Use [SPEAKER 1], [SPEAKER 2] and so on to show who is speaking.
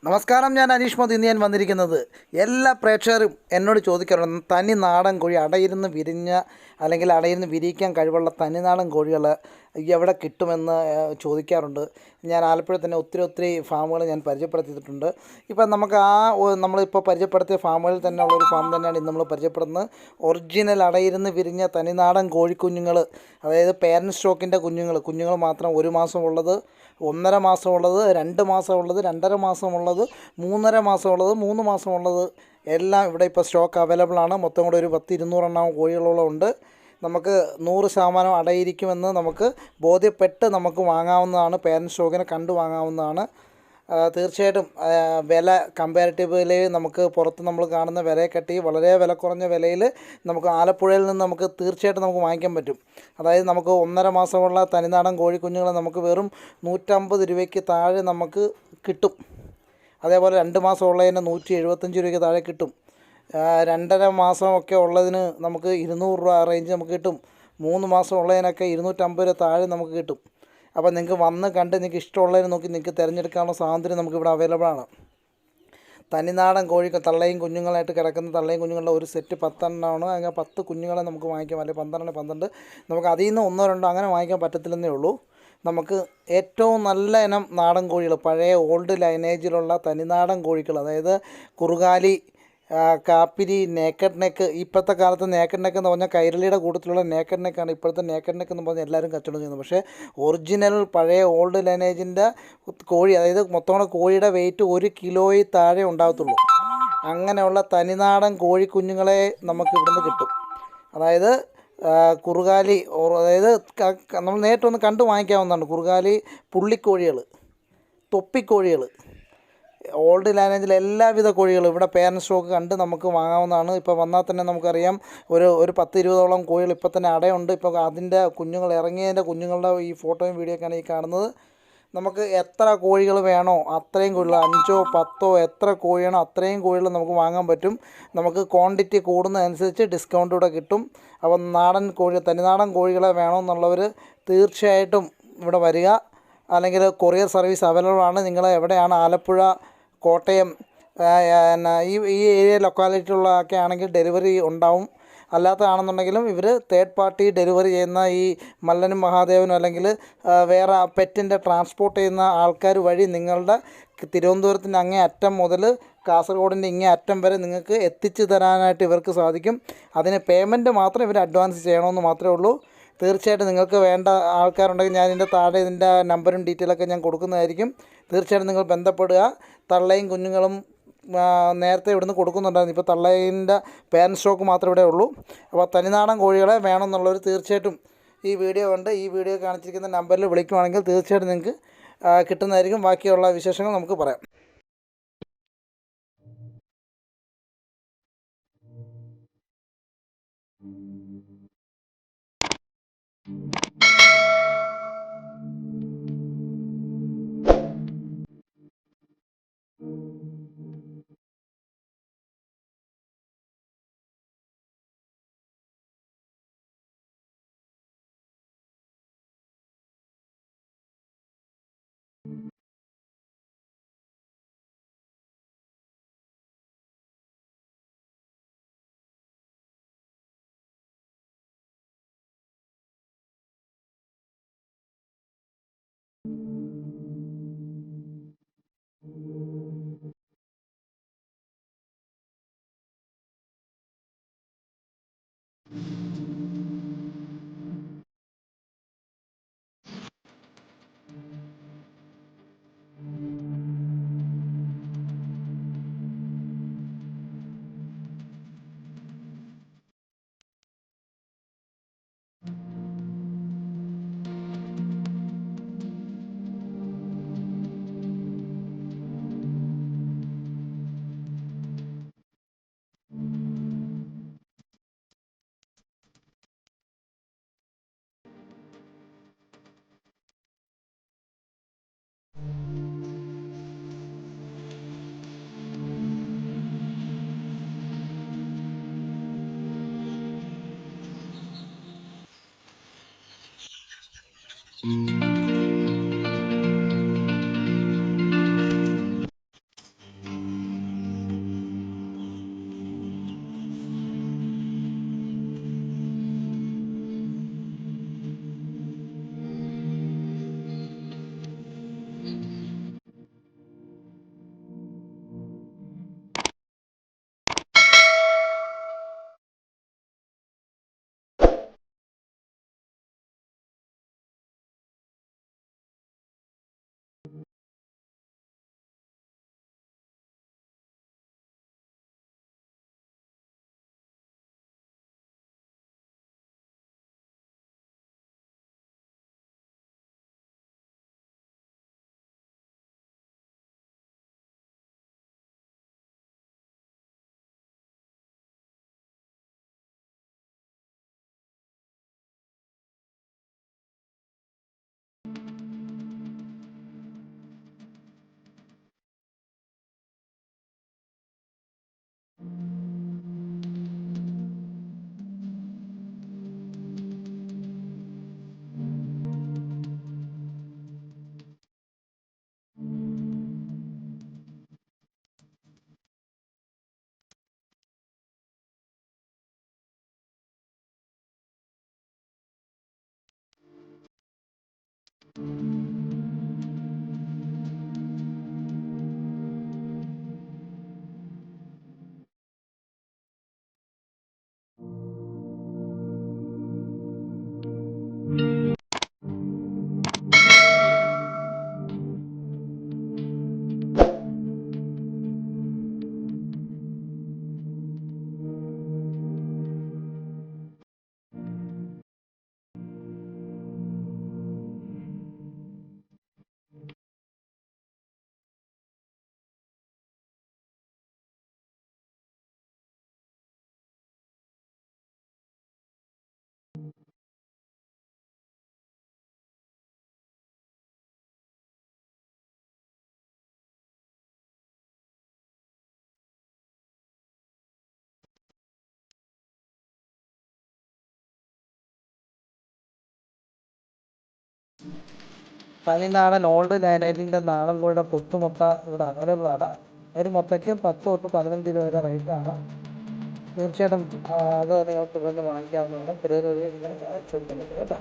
[SPEAKER 1] നമസ്കാരം, ഞാൻ അനീഷ് മോദി. ഇന്ന് ഞാൻ വന്നിരിക്കുന്നത് എല്ലാ പ്രേക്ഷകരും എന്നോട് ചോദിക്കാറുണ്ട്, തനി നാടൻ കോഴി അടയിരുന്ന് വിരിഞ്ഞ അല്ലെങ്കിൽ അടയിരുന്ന് വിരിയിക്കാൻ കഴിവുള്ള തനിനാടൻ കോഴികൾ എവിടെ കിട്ടുമെന്ന് ചോദിക്കാറുണ്ട്. ഞാൻ ആലപ്പുഴ തന്നെ ഒത്തിരി ഫാമുകൾ ഞാൻ പരിചയപ്പെടുത്തിയിട്ടുണ്ട്. ഇപ്പം നമുക്ക് നമ്മളിപ്പോൾ പരിചയപ്പെടുത്തിയ ഫാമുകളിൽ തന്നെ ഉള്ളൊരു ഫാം തന്നെയാണ് ഇന്ന് നമ്മൾ പരിചയപ്പെടുന്നത്. ഒറിജിനൽ അടയിരുന്ന് വിരിഞ്ഞ തനിനാടൻ കോഴിക്കുഞ്ഞുങ്ങൾ, അതായത് പേരൻറ്റ് സ്റ്റോക്കിൻ്റെ കുഞ്ഞുങ്ങൾ മാത്രം 1 മാസമുള്ളത്, 1.5 മാസമുള്ളത്, 2 മാസമുള്ളത്, 2.5 മാസമുള്ളത്, 3.5 മാസമുള്ളത്, 3 മാസമുള്ളത് എല്ലാം ഇവിടെ ഇപ്പോൾ സ്റ്റോക്ക് അവൈലബിൾ ആണ്. മൊത്തം കൂടെ ഒരു 10-200 എണ്ണം കോഴികളോളം ഉണ്ട്. നമുക്ക് 100% അടയിരിക്കുമെന്ന് നമുക്ക് ബോധ്യപ്പെട്ട് നമുക്ക് വാങ്ങാവുന്നതാണ്. പേരൻറ്റ് സ്റ്റോക്കിനെ കണ്ടു വാങ്ങാവുന്നതാണ്. തീർച്ചയായിട്ടും വില കമ്പാരിറ്റീവ്ലി നമുക്ക് പുറത്ത് നമ്മൾ കാണുന്ന വിലയെക്കാട്ടി വളരെ വില കുറഞ്ഞ വിലയിൽ നമുക്ക് ആലപ്പുഴയിൽ നിന്ന് നമുക്ക് തീർച്ചയായിട്ടും നമുക്ക് വാങ്ങിക്കാൻ പറ്റും. അതായത് നമുക്ക് 1.5 മാസമുള്ള തനിനാടൻ കോഴിക്കുഞ്ഞുങ്ങളെ നമുക്ക് വെറും 150 രൂപയ്ക്ക് താഴെ നമുക്ക് കിട്ടും. അതേപോലെ 2 മാസമുള്ളതിന് 175 രൂപയ്ക്ക് താഴെ കിട്ടും. 2.5 മാസമൊക്കെ ഉള്ളതിന് നമുക്ക് 200 രൂപ റേഞ്ച് നമുക്ക് കിട്ടും. 3 മാസം ഉള്ളതിനൊക്കെ 250 രൂപ താഴെ നമുക്ക് കിട്ടും. അപ്പോൾ നിങ്ങൾക്ക് വന്ന് കണ്ട് നിങ്ങൾക്ക് ഇഷ്ടമുള്ളതിന് നോക്കി നിങ്ങൾക്ക് തിരഞ്ഞെടുക്കാനുള്ള സ്വാതന്ത്ര്യം നമുക്കിവിടെ അവൈലബിൾ ആണ്. തനിനാടൻ കോഴി തള്ളയും കുഞ്ഞുങ്ങളായിട്ട് കിടക്കുന്ന തള്ളയും കുഞ്ഞുങ്ങളുടെ ഒരു സെറ്റ് 10 എണ്ണമാണ്. അങ്ങനെ 10 കുഞ്ഞുങ്ങളെ നമുക്ക് വാങ്ങിക്കാം, അല്ലെങ്കിൽ 12 നമുക്ക് അതിൽ നിന്ന് 1-2 അങ്ങനെ വാങ്ങിക്കാൻ പറ്റത്തില്ലെന്നേ ഉള്ളൂ. നമുക്ക് ഏറ്റവും നല്ല ഇനം നാടൻ കോഴികൾ, പഴയ ഓൾഡ് ലൈനേജിലുള്ള തനിനാടൻ കോഴികൾ, അതായത് കുറുകാലി, കാപ്പിരി, നേക്കഡ് നെക്ക്. ഇപ്പോഴത്തെ കാലത്ത് നേക്കഡ് നെക്ക് എന്ന് പറഞ്ഞാൽ കൈരളിയുടെ കൂട്ടത്തിലുള്ള നേക്കഡ് നെക്കാണ് ഇപ്പോഴത്തെ നേക്കഡ് നെക്ക് എന്ന് പറഞ്ഞാൽ എല്ലാവരും കച്ചവടം ചെയ്യുന്നത്. പക്ഷേ ഒറിജിനൽ പഴയ ഓൾഡ് ലൈനേജിൻ്റെ കോഴി, അതായത് മൊത്തം കോഴിയുടെ വെയിറ്റ് 1 കിലോയിൽ താഴെ ഉണ്ടാകത്തുള്ളൂ. അങ്ങനെയുള്ള തനിനാടൻ കോഴിക്കുഞ്ഞുങ്ങളെ നമുക്ക് ഇവിടുന്ന് കിട്ടും. അതായത് കുറുകാലി, അതായത് നമ്മൾ നേരിട്ടൊന്ന് കണ്ടു വാങ്ങിക്കാവുന്നതാണ്. കുറുകാലി പുള്ളിക്കോഴികൾ, തൊപ്പിക്കോഴികൾ, ഓൾഡ് ലൈനേജിൽ എല്ലാവിധ കോഴികളും ഇവിടെ പേരൻറ്റ് സ്റ്റോക്ക് കണ്ട് നമുക്ക് വാങ്ങാവുന്നതാണ്. ഇപ്പോൾ വന്നാൽ തന്നെ നമുക്കറിയാം ഒരു 10-20ഓളം കോഴികൾ ഇപ്പോൾ തന്നെ അടയുണ്ട്. ഇപ്പോൾ അതിൻ്റെ കുഞ്ഞുങ്ങൾ ഇറങ്ങിയതിൻ്റെ കുഞ്ഞുങ്ങളുടെ ഈ ഫോട്ടോയും വീഡിയോ ഒക്കെയാണ് ഈ കാണുന്നത്. നമുക്ക് എത്ര കോഴികൾ വേണോ അത്രയും കോഴികൾ, 5-10 എത്ര കോഴിയാണോ അത്രയും കോഴികൾ നമുക്ക് വാങ്ങാൻ പറ്റും. നമുക്ക് ക്വാണ്ടിറ്റി കൂടുന്നതനുസരിച്ച് ഡിസ്കൗണ്ട് ഇവിടെ കിട്ടും. അപ്പം തനിനാടൻ കോഴികളെ വേണമെന്നുള്ളവർ തീർച്ചയായിട്ടും ഇവിടെ വരിക. അല്ലെങ്കിൽ കൊറിയർ സർവീസ് അവൈലബിൾ ആണ്. നിങ്ങൾ എവിടെയാണ്, ആലപ്പുഴ, കോട്ടയം, ഈ ഏരിയ ലൊക്കാലിറ്റിയിലുള്ളതൊക്കെ ആണെങ്കിൽ ഡെലിവറി ഉണ്ടാവും. അല്ലാത്തതാണെന്നുണ്ടെങ്കിലും ഇവർ തേർഡ് പാർട്ടി ഡെലിവറി ചെയ്യുന്ന ഈ മല്ലനും മഹാദേവനും അല്ലെങ്കിൽ വേറെ പെറ്റിൻ്റെ ട്രാൻസ്പോർട്ട് ചെയ്യുന്ന ആൾക്കാർ വഴി നിങ്ങളുടെ തിരുവനന്തപുരത്തിൻ്റെ അങ്ങേ അറ്റം മുതൽ കാസർഗോഡിൻ്റെ ഇങ്ങേ അറ്റം വരെ നിങ്ങൾക്ക് എത്തിച്ചു തരാനായിട്ട് ഇവർക്ക് സാധിക്കും. അതിന് പേയ്മെൻറ്റ് മാത്രം ഇവർ അഡ്വാൻസ് ചെയ്യണമെന്ന് മാത്രമേ ഉള്ളൂ. തീർച്ചയായിട്ടും നിങ്ങൾക്ക് വേണ്ട ആൾക്കാരുണ്ടെങ്കിൽ ഞാൻ ഇതിൻ്റെ താഴെ ഇതിൻ്റെ നമ്പറും ഡീറ്റെയിലൊക്കെ ഞാൻ കൊടുക്കുന്നതായിരിക്കും. തീർച്ചയായിട്ടും നിങ്ങൾ ബന്ധപ്പെടുക. തള്ളയും കുഞ്ഞുങ്ങളും നേരത്തെ ഇവിടുന്ന് കൊടുക്കുന്നുണ്ടായിരുന്നു. ഇപ്പോൾ തള്ളയിൻ്റെ പേരൻറ്റ് സ്റ്റോക്ക് മാത്രമേ ഇവിടെ ഉള്ളൂ. അപ്പോൾ തനിനാടൻ കോഴികളെ വേണമെന്നുള്ളവർ തീർച്ചയായിട്ടും ഈ വീഡിയോ കണ്ട് ഈ വീഡിയോ കാണിച്ചിരിക്കുന്ന നമ്പറിൽ വിളിക്കുവാണെങ്കിൽ തീർച്ചയായിട്ടും നിങ്ങൾക്ക് കിട്ടുന്നതായിരിക്കും. ബാക്കിയുള്ള വിശേഷങ്ങൾ നമുക്ക് പറയാം. തനിനാടൻ ഓൾഡ് ലൈനേജിൻ്റെ നാടൻ കോഴിയുടെ കൊത്തുമുട്ട ഇവിടെ അവൈലബിൾ ആണ്. ഒരു മുട്ടയ്ക്ക് 10 തൊട്ട് 15 രൂപ വരെ റേറ്റാണ്. തീർച്ചയായിട്ടും അത് നിങ്ങൾക്ക് ഇവിടെ നിന്ന് വാങ്ങിക്കാവുന്നതാണ്. ചെറിയ ചെറിയ ചോദിക്കുന്നത് കേട്ടോ.